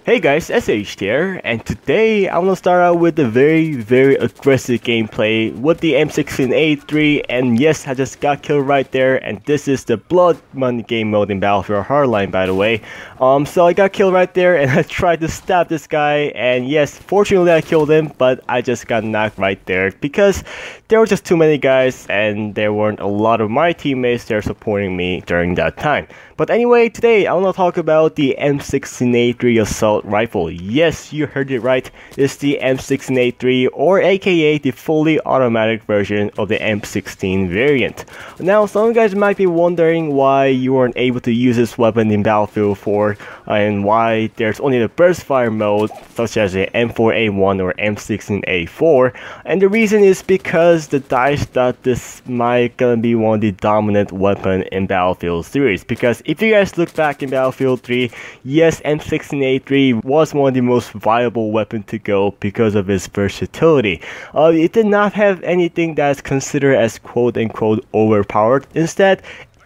Hey guys, SH here, and today I'm gonna start out with a very aggressive gameplay with the M16A3, and yes, I just got killed right there, and this is the Blood Money game mode in Battlefield Hardline, by the way. So I got killed right there, and I tried to stab this guy, and yes, fortunately I killed him, but I just got knocked right there, because there were just too many guys, and there weren't a lot of my teammates there supporting me during that time. But anyway, today I want to talk about the M16A3 assault rifle. Yes, you heard it right. It's the M16A3, or aka the fully automatic version of the M16 variant. Now, some of you guys might be wondering why you weren't able to use this weapon in Battlefield 4 and why there's only the burst fire mode such as the M4A1 or M16A4. And the reason is because the dice thought this might gonna be one of the dominant weapon in Battlefield series, because if you guys look back in Battlefield 3, yes, M16A3 was one of the most viable weapons to go because of its versatility. It did not have anything that's considered as quote-unquote overpowered. Instead,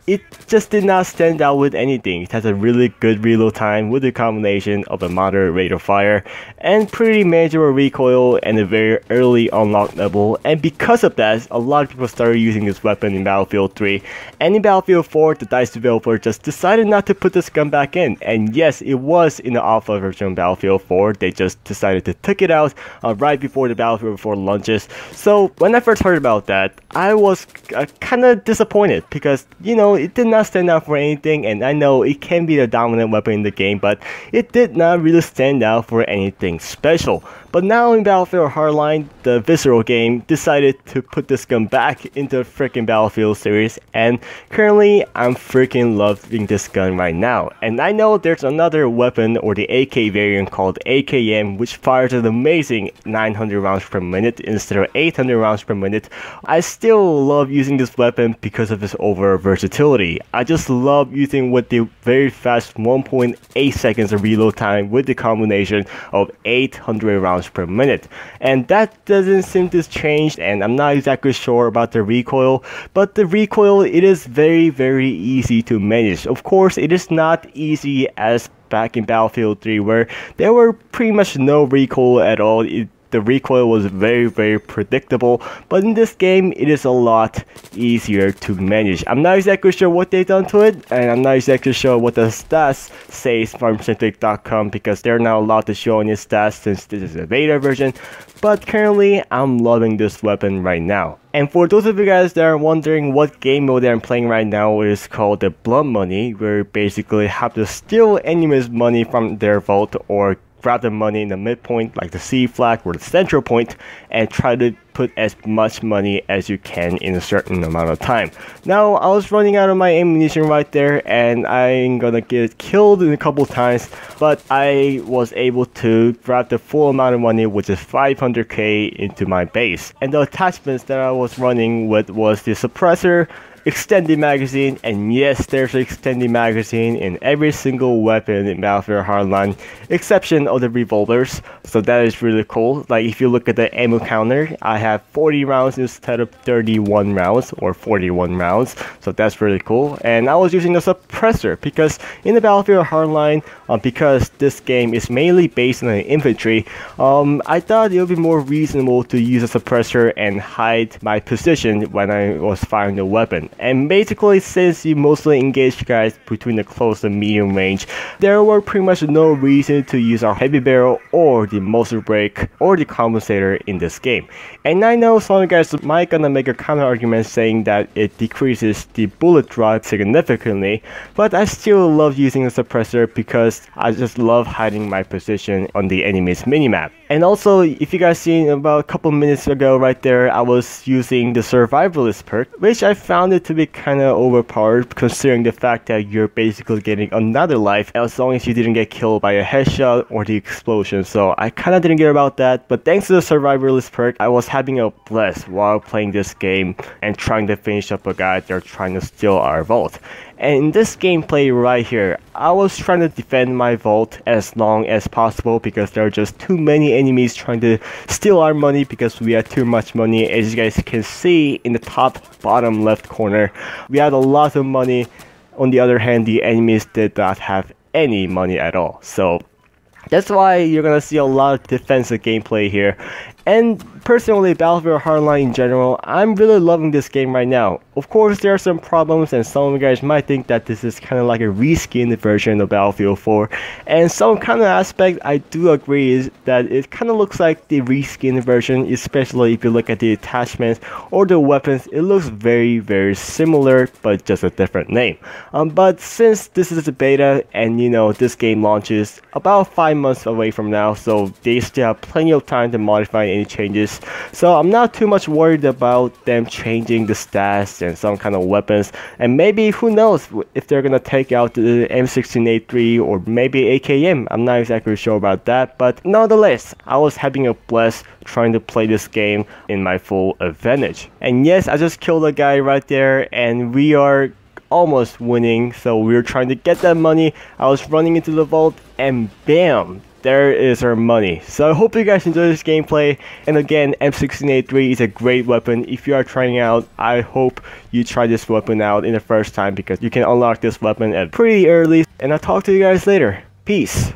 it just did not stand out with anything. It has a really good reload time with a combination of a moderate rate of fire and pretty manageable recoil and a very early unlock level, and because of that, a lot of people started using this weapon in Battlefield 3, and in Battlefield 4, the DICE developer just decided not to put this gun back in, and yes, it was in the alpha version of Battlefield 4, they just decided to take it out right before the Battlefield 4 launches. So when I first heard about that, I was kind of disappointed because, you know, it did not stand out for anything, and I know it can be the dominant weapon in the game, but it did not really stand out for anything special. But now in Battlefield Hardline, the Visceral game decided to put this gun back into the freaking Battlefield series, and currently I'm freaking loving this gun right now. And I know there's another weapon or the AK variant called AKM, which fires an amazing 900 rounds per minute instead of 800 rounds per minute. I still love using this weapon because of its overall versatility. I just love using with the very fast 1.8 seconds of reload time with the combination of 800 rounds per minute, and that doesn't seem to change, and I'm not exactly sure about the recoil, but the recoil, it is very easy to manage. Of course, it is not easy as back in Battlefield 3 where there were pretty much no recoil at all. The recoil was very predictable, but in this game it is a lot easier to manage. I'm not exactly sure what they've done to it, and I'm not exactly sure what the stats says from Synthetic.com because they're not allowed to show any stats since this is a beta version, but currently I'm loving this weapon right now. And for those of you guys that are wondering what game mode that I'm playing right now, it is called the Blood Money, where you basically have to steal enemies' money from their vault or grab the money in the midpoint like the C flag or the central point and try to put as much money as you can in a certain amount of time. Now, I was running out of my ammunition right there and I'm gonna get killed in a couple times, but I was able to grab the full amount of money, which is 500k, into my base. And the attachments that I was running with was the suppressor, extended magazine, and yes, there's an extended magazine in every single weapon in Battlefield Hardline, exception of the revolvers, so that is really cool. Like, if you look at the ammo counter, I have 40 rounds instead of 31 rounds or 41 rounds, so that's really cool. And I was using a suppressor because in the Battlefield Hardline, because this game is mainly based on infantry, I thought it would be more reasonable to use a suppressor and hide my position when I was firing the weapon. And basically, since you mostly engage guys between the close and medium range, there were pretty much no reason to use our heavy barrel or the muzzle brake or the compensator in this game. And I know some of you guys might gonna make a counter argument saying that it decreases the bullet drop significantly, but I still love using a suppressor because I just love hiding my position on the enemy's minimap. And also, if you guys seen about a couple minutes ago right there, I was using the Survivalist Perk, which I found it to be kind of overpowered considering the fact that you're basically getting another life as long as you didn't get killed by a headshot or the explosion. So I kind of didn't care about that, but thanks to the Survivalist Perk, I was having a blast while playing this game and trying to finish up a guy there trying to steal our vault. And in this gameplay right here, I was trying to defend my vault as long as possible because there are just too many enemies trying to steal our money because we had too much money. As you guys can see in the top bottom left corner, we had a lot of money. On the other hand, the enemies did not have any money at all. So That's why you're gonna see a lot of defensive gameplay here. And personally, Battlefield Hardline in general, I'm really loving this game right now. Of course, there are some problems, and some of you guys might think that this is kind of like a reskinned version of Battlefield 4. And some kind of aspect I do agree is that it kind of looks like the reskinned version, especially if you look at the attachments or the weapons. It looks very, very similar, but just a different name. But since this is a beta, and you know, this game launches about 5 months away from now, so they still have plenty of time to modify any changes. So I'm not too much worried about them changing the stats and some kind of weapons, and maybe who knows if they're gonna take out the M16A3 or maybe AKM. I'm not exactly sure about that, but nonetheless, I was having a blast trying to play this game in my full advantage. And yes, I just killed a guy right there, and we are almost winning, so we're trying to get that money. I was running into the vault, and bam, there is our money. So I hope you guys enjoy this gameplay, and again, M16A3 is a great weapon. If you are trying out, I hope you try this weapon out in the first time, because you can unlock this weapon at pretty early. And I'll talk to you guys later. Peace.